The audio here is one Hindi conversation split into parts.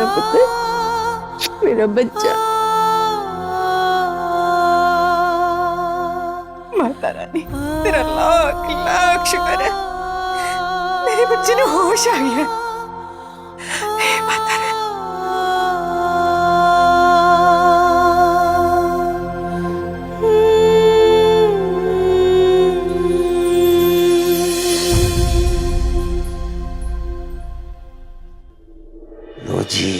मेरा पुत्र, मेरा बच्चा। माता रानी तेरा लाख लाख शुक्र है, मेरे बच्चे ने होश आ गया। हे माता रानी। लो जी,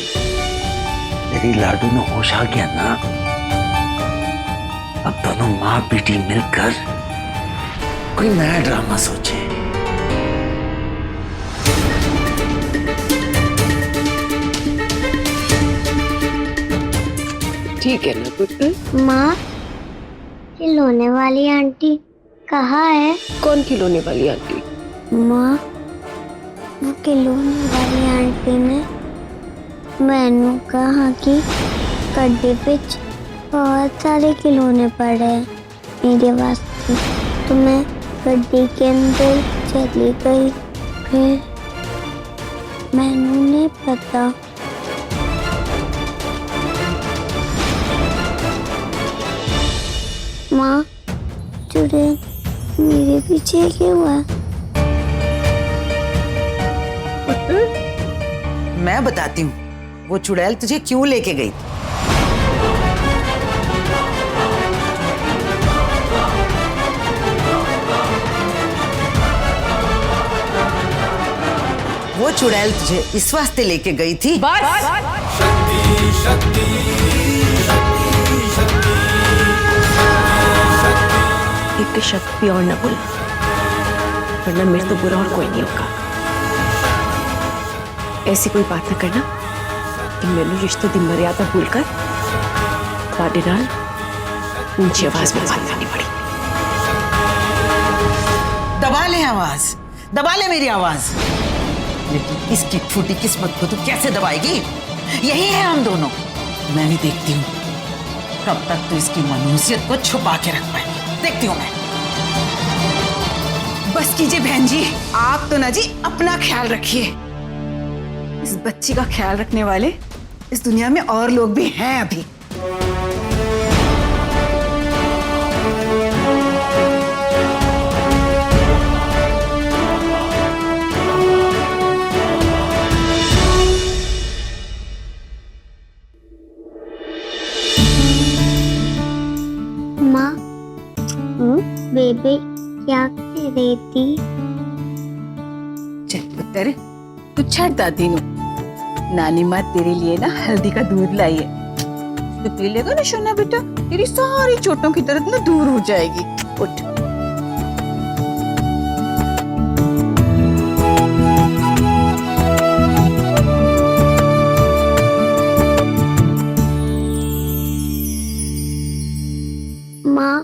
मेरी लाडू में होश आ गया ना। अब दोनों माँ बेटी मिलकर कोई नया ड्रामा सोचे। ठीक है ना पुत्र? माँ, खिलौने वाली आंटी कहाँ है? कौन खिलौने वाली आंटी? माँ, वो खिलौने वाली आंटी ने मैनू कहा कि गड्ढे पे बहुत सारे खिलौने पड़े हैं मेरे वास्ते, तो मैं गड्ढे के अंदर चली गई। फिर मैनू ने पता। माँ, चुड़ैल मेरे पीछे क्यों हुआ? मैं बताती हूँ वो चुड़ैल तुझे क्यों लेके गई थी। वो चुड़ैल तुझे इस वास्ते लेके गई थी। एक शब्द भी और न बोल, वरना मेरे तो बुरा और कोई नहीं होगा। ऐसी कोई बात न करना कि मैंने रिश्तों की मर्यादा भूलकर ਤੁਹਾਡੇ ਨਾਲ ऊंची आवाज में बात करनी पड़ी। दबा ले आवाज, दबा ले मेरी आवाज। लेकिन इसकी फूटी किस्मत को तू कैसे दबाएगी? यही है हम दोनों। मैं भी देखती हूँ कब तक तू इसकी मनुष्यत को छुपा के रख पाएगी। देखती हूँ मैं। बस कीजिए बहन जी, आप तो ना जी अपना ख्याल रखिए। इस बच्ची का ख्याल रखने वाले इस दुनिया में और लोग भी हैं अभी। माँ, बेबी क्या कह रही थी? चल पुत्र, तू छड़ दादी नु। नानी माँ तेरे लिए ना हल्दी का दूध लाई है, तू पी लेगा ना सोना बेटा, तेरी सारी चोटों की दर्द ना दूर हो जाएगी। उठ। माँ,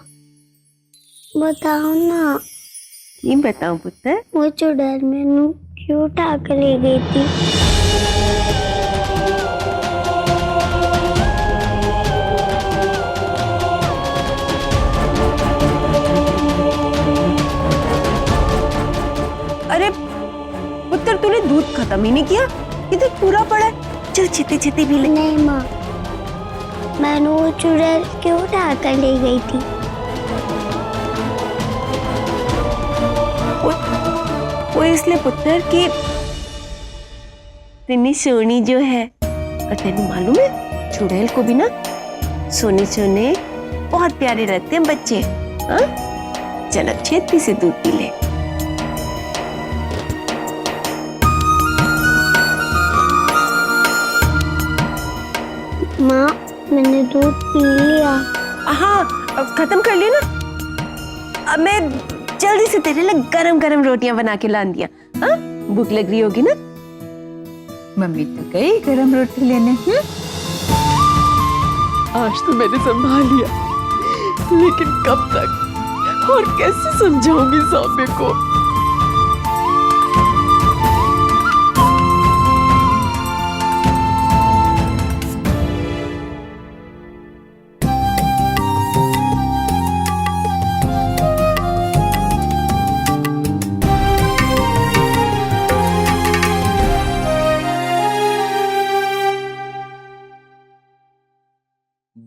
बताओ ना, ये बताऊं पुत्र? वो चुड़ैल मैनू क्यों उठा कर ले गई थी? अरे पुत्र, तूने दूध खत्म ही नहीं किया, इधर पूरा पड़ा है। चल छेती छेती पी ले। नहीं माँ, मैनू वो चुड़ैल क्यों उठा कर ले गई थी? वो इसलिए पुत्र कि तेरी सोनी जो है, और तेनू मालूम है चुड़ैल को भी ना सोने सोने बहुत प्यारे लगते हैं बच्चे। हाँ, चल अब छेती से दूध पी ले। माँ, मैंने दूध पी लिया। हाँ, अब खत्म कर लिया ना। अब मैं जल्दी से तेरे लिए गरम गरम रोटियां बना के ला दिया। हाँ, भूख लग रही होगी ना? मम्मी तो गई गरम रोटी लेने। आज तो मैंने संभाल लिया, लेकिन कब तक और कैसे समझाऊंगी सामने को?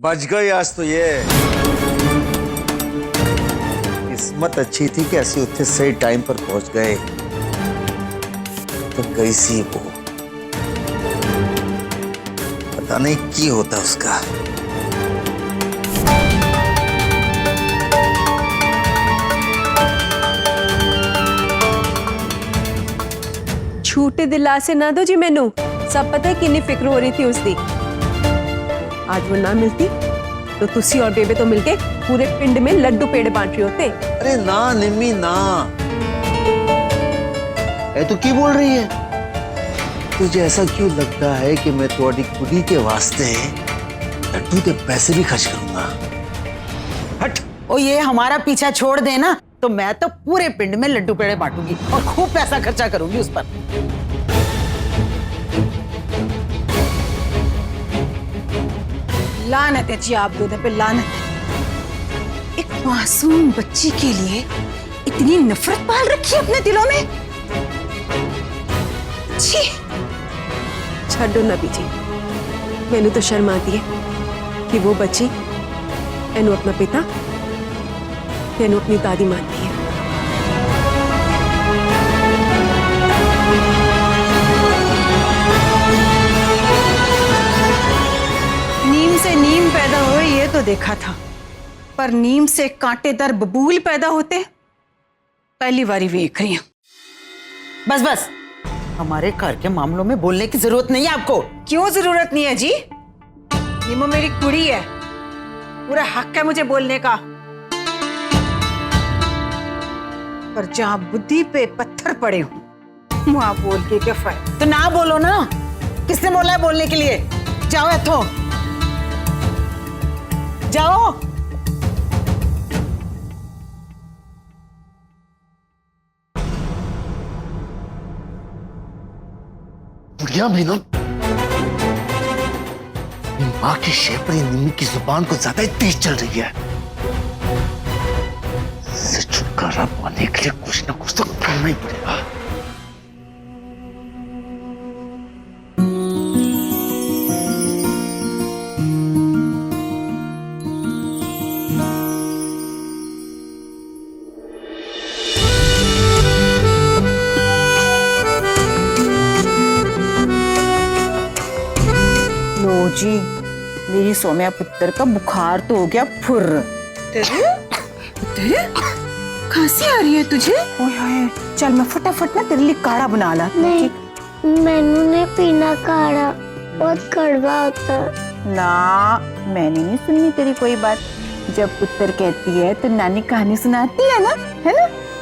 बच गई आज तो ये। किस्मत अच्छी थी कि ऐसे उत्थे सही टाइम पर पहुंच गए। तो कैसी वो, पता नहीं की होता उसका। छूटे दिला से ना दो जी मैनू, सब पता है कितनी फिक्र हो रही थी उसकी। आज वो ना मिलती तो तुसी और बेबे तो मिलके पूरे पिंड में लड्डू पेड़े बांट रहे होते। अरे ना निम्मी ना, ए तू की बोल रही है? तुझे ऐसा क्यों लगता है कि मैं तुम्हारी कुड़ी के वास्ते लड्डू के पैसे भी खर्च करूंगा? हट। ओ ये हमारा पीछा छोड़ देना तो मैं तो पूरे पिंड में लड्डू पेड़े बांटूंगी और खूब पैसा खर्चा करूंगी उस पर। लानत है जी आप दोनों पे, लानत है। एक मासूम बच्ची के लिए इतनी नफरत पाल रखी है अपने दिलों में। छी। छड्डो ना बीजी, मैनू तो शर्म आती है कि वो बच्ची एनू अपना पिता एनू अपनी दादी मानती है। नीम से नीम पैदा हुए ये तो देखा था, पर नीम से कांटेदार बबूल पैदा होते पहली बारी देख रही हूं। बस बस, हमारे घर के मामलों में बोलने की जरूरत नहीं है आपको। क्यों जरूरत नहीं है जी? नीमो मेरी कुड़ी है, पूरा हक है मुझे बोलने का। पर जहां बुद्धि पे पत्थर पड़े हो वहां बोल के क्या फायदा? तो ना बोलो ना, किसने बोला है बोलने के लिए? जाओ इथों, जाओ। बुढ़िया मीनू, माँ की शेपरी निम्मी की जुबान को ज्यादा ही तेज चल रही है। इससे छुटकारा पाने के लिए कुछ ना कुछ तो करना ही पड़ेगा। लो जी, मेरी सोम्या पुत्र का बुखार तो हो गया फुर। तेरे खांसी आ रही है तुझे? ओए हाय, चल मैं फटाफट ना तेरे लिए काढ़ा बना लाती हूँ। नहीं, मैनू ने पीना काढ़ा, बहुत कड़वा होता है। ना, मैंने नहीं सुननी तेरी कोई बात। जब पुत्र कहती है तो नानी कहानी सुनाती है ना?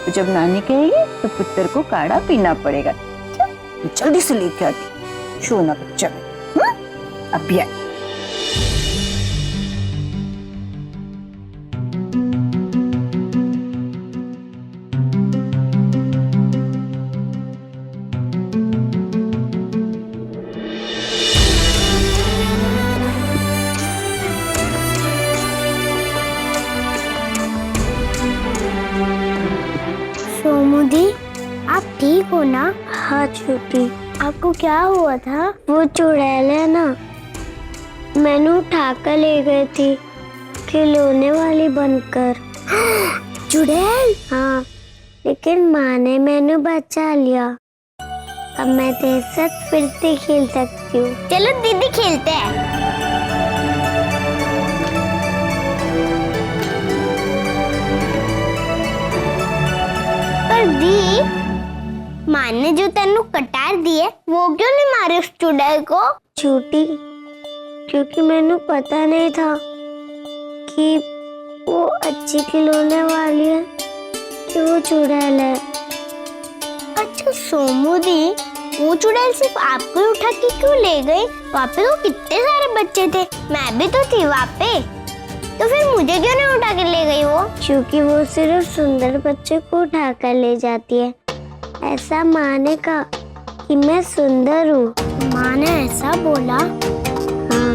तो जब नानी कहेगी तो पुत्र को काढ़ा पीना पड़ेगा। चल जल्दी से लेके आती, सोना बच्चा। अभी आ। सोमू दी, आप ठीक हो ना? हाँ छोटी, आपको क्या हुआ था? वो चुड़ैल है ना, मैनू उठाकर ले गई थी खिलौने वाली बनकर। चुड़ैल? हाँ, लेकिन माँ ने मैनू बचा लिया। अब मैं तेरे साथ फिर से खेल सकती हूँ। चलो दीदी खेलते हैं। पर दी, माँ ने जो तेनू कटार दिए वो क्यों नहीं मारे उस चुड़ैल को? छोटी, क्योंकि मैंने पता नहीं था कि वो अच्छी खिलौने वाली है कि वो चुड़ैल है। अच्छा सोमू दी, वो चुड़ैल सिर्फ आपको ही उठा के क्यों ले गई? वहाँ पे तो कितने सारे बच्चे थे, मैं भी तो थी वहाँ पे, तो फिर मुझे क्यों नहीं उठा के ले गई वो? क्योंकि वो सिर्फ सुंदर बच्चे को उठा कर ले जाती है। ऐसा माँ ने कहा कि मैं सुंदर हूँ। माँ ने ऐसा बोला? हाँ।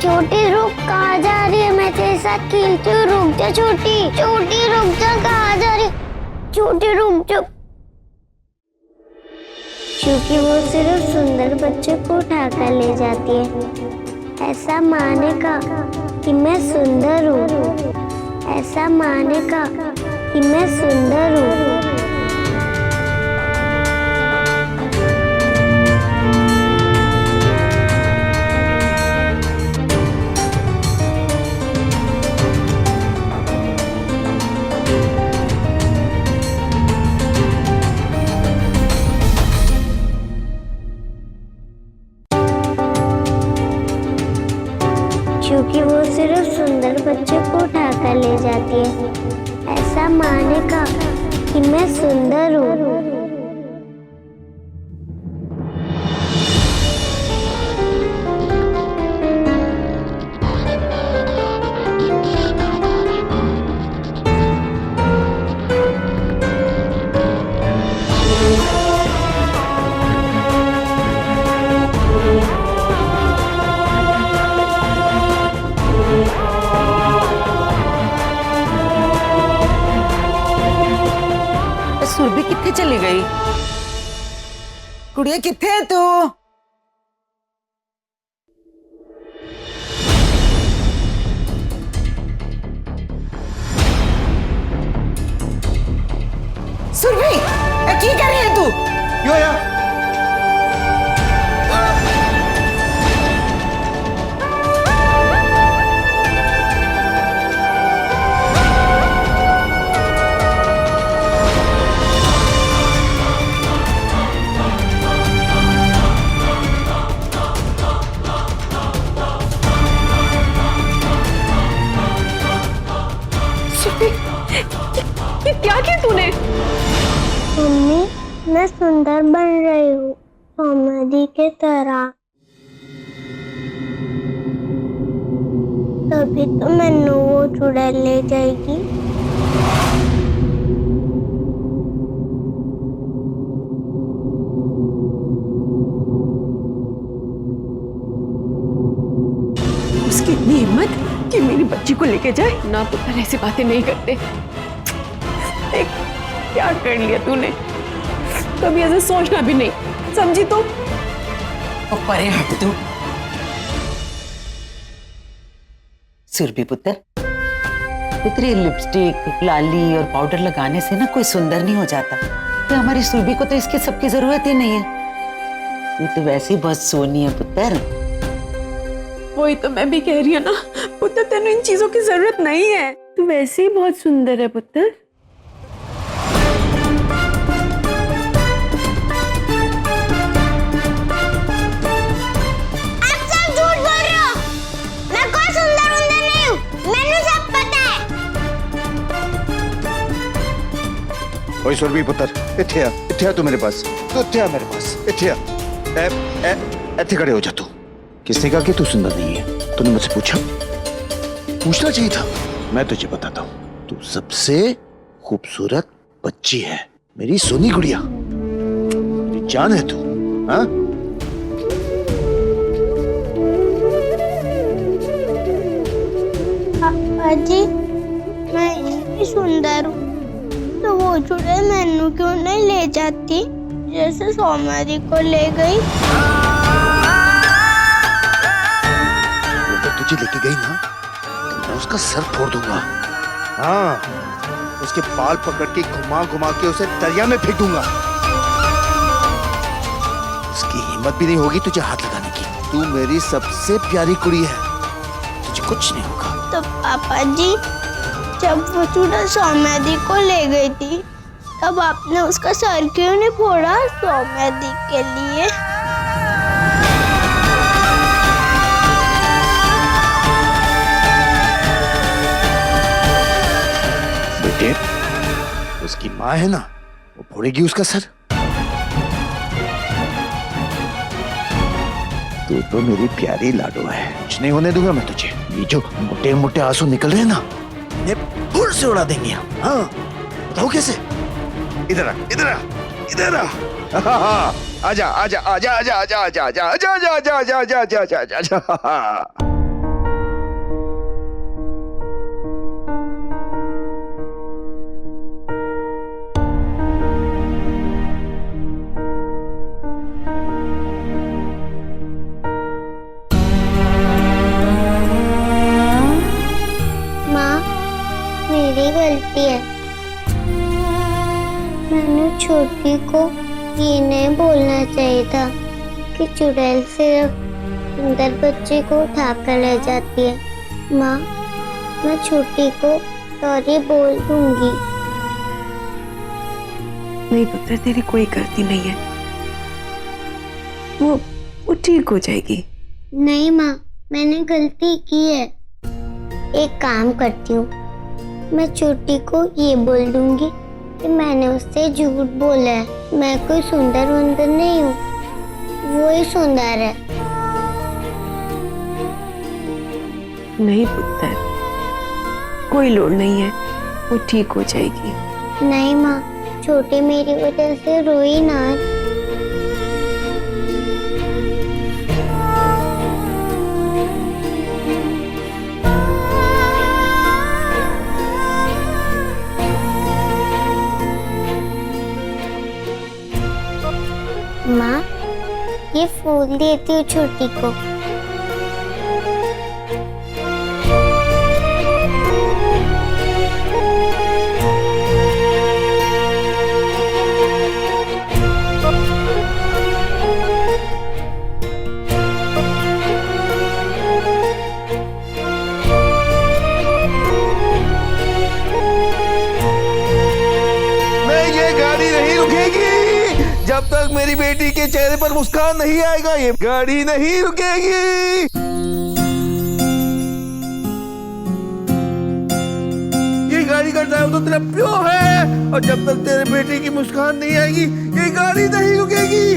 छोटी रुक, कहाँ जा रही है? मैं तेरे साथ खेलती हूँ, रुक जा छोटी। छोटी रुक जा, कहाँ जा रही? छोटी रुक जा, क्योंकि वो सिर्फ सुंदर बच्चे को उठाकर ले जाती है। ऐसा माने का कि मैं सुंदर हूँ, ऐसा माने का कि मैं सुंदर हूँ। क्योंकि वो सिर्फ सुंदर बच्चे को उठाकर ले जाती है। ऐसा माने का कि मैं सुंदर हूँ। सुरभि कितने चली गई? कुड़िया कितने है तू? सुरभि की कर रही है तू? यो या ये क्या किया तूने? मम्मी, मैं सुंदर बन रही हूँ, सौम्या के तरह। तभी तो मैंने वो चुड़ैल ले जाएगी। उसकी इतनी हिम्मत कि मेरी बच्ची को लेके जाए? ना पुत्र, ऐसी बातें नहीं करते। देख क्या कर लिया तूने, कभी ऐसे सोचना भी नहीं, समझी तो? परे हट तू। सुरभि पुत्र, ये लिपस्टिक, लाली और पाउडर लगाने से ना कोई सुंदर नहीं हो जाता। तो हमारी सुरभि को तो इसकी सबकी जरूरत ही नहीं है। तू तो वैसे ही बहुत सोनी है पुत्र। वही तो मैं भी कह रही हूँ ना पुत्र, तेनू इन चीजों की जरूरत नहीं है। तू वैसे ही बहुत सुंदर है पुत्र। ओए सुरभि पुत्र, इत्थे तू मेरे पास, तू इत्थे मेरे पास, इत्थे खड़े हो जा। तू किसने कहा कि तू सुंदर नहीं है? तूने मुझसे पूछा? पूछना चाहिए था। मैं तुझे बताता हूँ, तू सबसे खूबसूरत बच्ची है, मेरी सोनी गुड़िया, मेरी जान है तू। हाँ पापा जी, मैं इतनी सुंदर हूँ तो वो चुड़ैल मैनू क्यों नहीं ले जाती, जैसे सौम्या को ले गई? अगर तुझे लेके गई ना तो मैं उसका सर फोड़ दूंगा। हाँ, उसके बाल पकड़ के घुमा घुमा के उसे दरिया में फेंक दूंगा। उसकी हिम्मत भी नहीं होगी तुझे हाथ लगाने की। तू मेरी सबसे प्यारी कुड़ी है, तुझे कुछ नहीं होगा। तो पापा जी, जब वो चुड़ैल सौम्या को ले गई थी तब आपने उसका सर क्यों नहीं फोड़ा सौम्या के लिए? बेटे, उसकी माँ है ना, वो फोड़ेगी उसका सर। तू तो मेरी प्यारी लाडो है, कुछ नहीं होने दूंगा मैं तुझे। ये जो मोटे मोटे आंसू निकल रहे हैं ना, ये फूल से उड़ा देंगे हम। हाँ बताओ कैसे? इधर आ, इधर आ, इधर आ। आजा आजा आजा आजा आजा आजा आजा आजा आजा आजा आजा आजा आजा आजा आजा। मेरी गलती है। मैंने छोटी को ये नहीं बोलना चाहिए था कि चुड़ैल सिर्फ सुंदर बच्चे को उठा कर ले जाती है। माँ, मैं छोटी को सॉरी बोल दूंगी। नहीं पुत्र, तेरी कोई गलती नहीं है। वो ठीक हो जाएगी। नहीं माँ, मैंने गलती की है। एक काम करती हूँ, मैं छोटी को ये बोल दूंगी कि मैंने उससे झूठ बोला है। मैं कोई सुंदर वंदर नहीं हूँ, वो ही सुंदर है। नहीं पुत्र, कोई लोड़ नहीं है, वो ठीक हो जाएगी। नहीं माँ, छोटी मेरी वजह से रोई ना। माँ, ये फूल देती हूँ छोटी को। ये गाड़ी नहीं रुकेगी जब तक मेरी बेटी के चेहरे पर मुस्कान नहीं आएगा। ये गाड़ी नहीं रुकेगी। ये गाड़ी का ड्राइवर तो तेरा प्यो है, और जब तक तेरे बेटे की मुस्कान नहीं आएगी ये गाड़ी नहीं रुकेगी।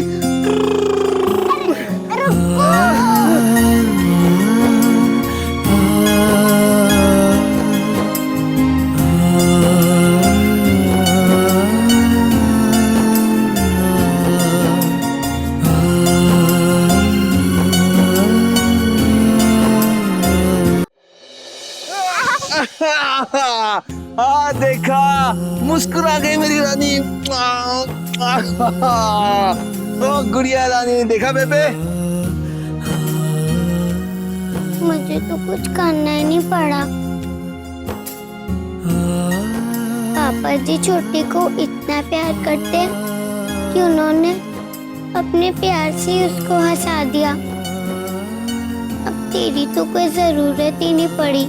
देखा, मुस्कुरा गई मेरी रानी। तो गुड़िया रानी, देखा बेबे? मुझे तो कुछ करना ही नहीं पड़ा। पापा जी छोटी को इतना प्यार करते हैं कि उन्होंने अपने प्यार से उसको हंसा दिया। अब तेरी तो कोई जरूरत ही नहीं पड़ी।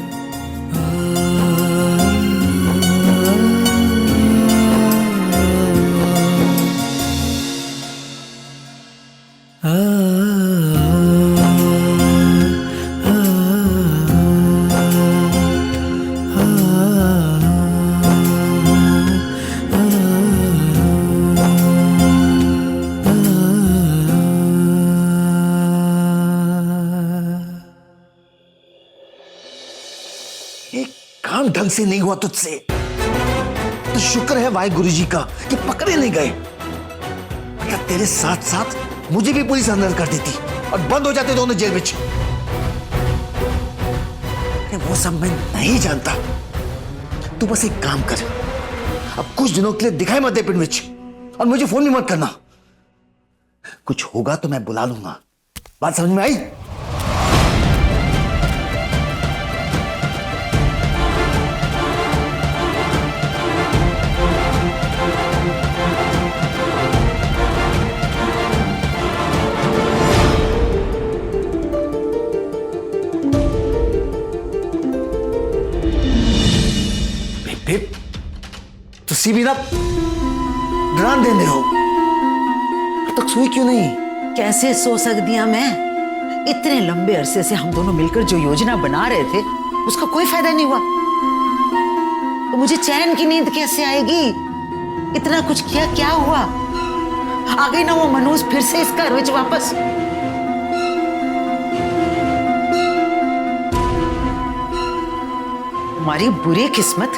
काम ढंग से नहीं हुआ तुझसे, तो शुक्र है वाहिगुरु जी का कि पकड़े नहीं गए, वरना तेरे साथ साथ मुझे भी पुलिस अंदर कर देती और बंद हो जाते दोनों जेल में। वो सब मैं नहीं जानता। तू बस एक काम कर, अब कुछ दिनों के लिए दिखाई मत दे पिंड विच, और मुझे फोन भी मत करना। कुछ होगा तो मैं बुला लूंगा। बात समझ में आई? तुसी भी ना डरान देंदे हो। अब तक सोई क्यों नहीं? कैसे सो सकती हूं मैं? इतने लंबे अरसे से हम दोनों मिलकर जो योजना बना रहे थे उसका कोई फायदा नहीं हुआ, तो मुझे चैन की नींद कैसे आएगी? इतना कुछ किया, क्या हुआ? आ गई ना वो मनोज फिर से इस घर में वापस। हमारी बुरी किस्मत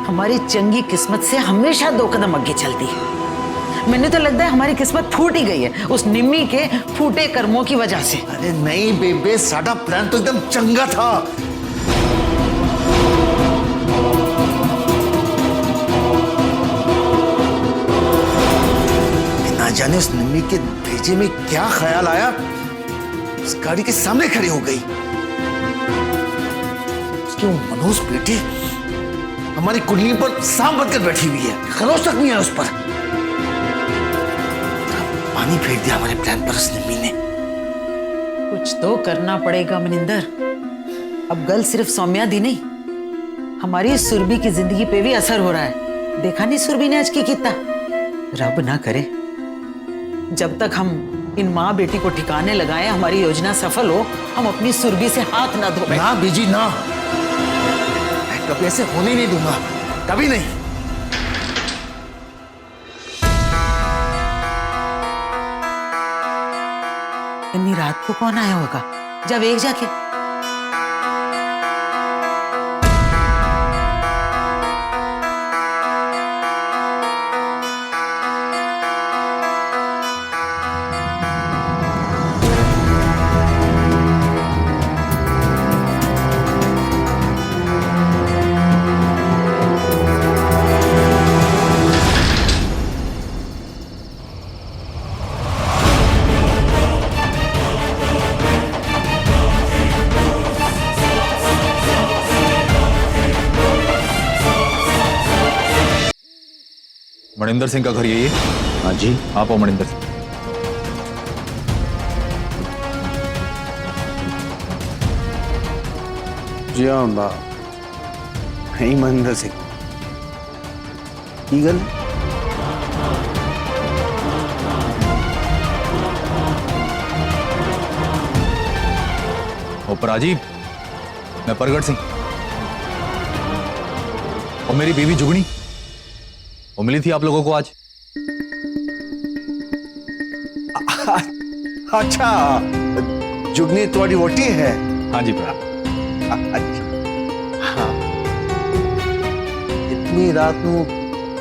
हमारी चंगी किस्मत से हमेशा 2 कदम आगे चलती है। मैंने तो लगता है हमारी किस्मत फूट ही गई है उस निम्मी के फूटे कर्मों की वजह से। अरे नहीं बेबे, साडा प्लान तो एकदम चंगा था। ना जाने उस निम्मी के भेजे में क्या ख्याल आया, उस गाड़ी के सामने खड़ी हो गई। उसके वो मनोज बेटे हमारी कुंडली पर सांप बनकर बैठी हुई है, खरोच तक नहीं है उस पर। पानी फेर दिया हमारे प्लान पर उस निम्मी ने। कुछ तो करना पड़ेगा मनिंदर। अब गल सिर्फ सौम्या दी नहीं, हमारी सुरभि की जिंदगी पे भी असर हो रहा है। देखा नहीं सुरभि ने आज की कितना। रब ना करे जब तक हम इन माँ बेटी को ठिकाने लगाए, हमारी योजना सफल हो, हम अपनी सुरभि से हाथ ना धो। ना बीजी ना, मैं कभी ऐसे होने नहीं दूंगा, कभी नहीं। इतनी रात को कौन आया होगा? जब एक जाके मणिंदर सिंह का घर यही है? हाँ जी। आप आओ मणिंदर सिंह। जी हाँ नहीं महेंद्र सिंह की गल। राजीव, मैं प्रगट सिंह और मेरी बीवी जुगनी वो मिली थी आप लोगों को आज। अच्छा, जुगनी तुम्हारी वोटी है? हाँ जी भरा। हाँ, इतनी रात को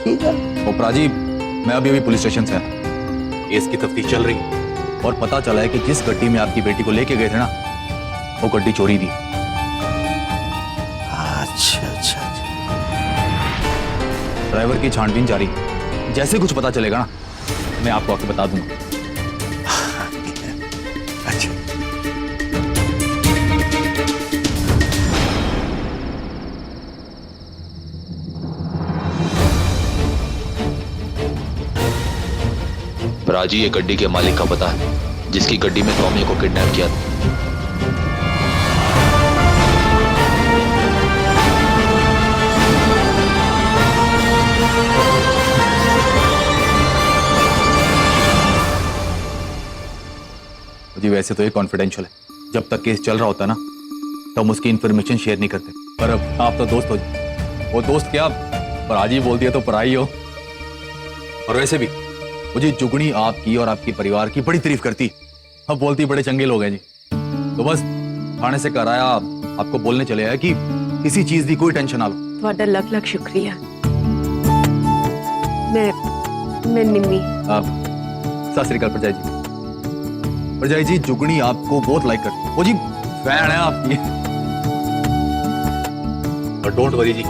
की गल। वो राजीव, मैं अभी पुलिस स्टेशन से आया। केस की तफ्तीश चल रही है और पता चला है कि जिस गड्डी में आपकी बेटी को लेके गए थे ना, वो गड्डी चोरी थी। अच्छा अच्छा। ड्राइवर की छानबीन जारी, जैसे कुछ पता चलेगा ना मैं आपको आके बता दूंगा। अच्छा। राजी ये गड्डी के मालिक का पता है, जिसकी गड्डी में सौम्या को किडनैप किया था। जी वैसे तो ये कॉन्फिडेंशियल है, जब तक केस चल रहा होता है ना तो हम उसकी इंफॉर्मेशन शेयर नहीं करते। पर अब आप तो दोस्त हो, वो दोस्त क्या पर आज ही बोल दिया तो पराई हो। और वैसे भी मुझे जुगनी आपकी और आपके परिवार की बड़ी तारीफ करती, अब बोलती बड़े चंगे लोग हैं जी। तो बस थाने से कराया, आपको बोलने चले आया कि किसी चीज की कोई टेंशन ना लो। ਤੁਹਾਡਾ ਲੱਖ ਲੱਖ ਸ਼ੁਕਰੀਆ। मैं निम्मी। सत श्री अकाल परजाई जी। परजाई जी, जुगनी आपको बहुत लाइक करती है, वो जी फैन है आपकी। और डोंट वरी जी,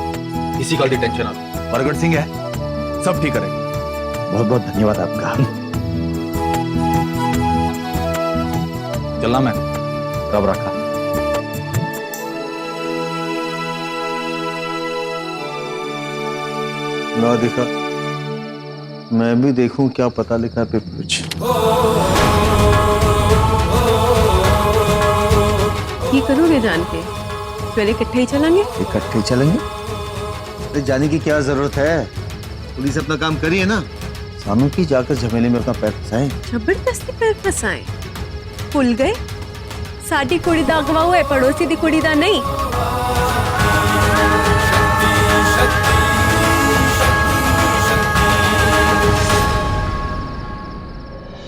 किसी का भी टेंशन ना लो, प्रगट सिंह है, सब ठीक करेंगे। बहुत बहुत धन्यवाद आपका। चलना मैं, रब रखा। ना देखा, मैं भी देखूं क्या पता लिखा पे कुछ। की करोगे जान के? फिर इकट्ठे ही चलेंगे? इकट्ठे चलेंगे? अरे जाने की क्या जरूरत है, पुलिस अपना काम करी है ना। सानू की जाकर झमेले में अपना पैर फंसाए। जबरदस्ती पैर फसाए? भुल गए साडी कुड़ी दा अगवा हुआ है, पड़ोसी दी कुड़ी दा नहीं।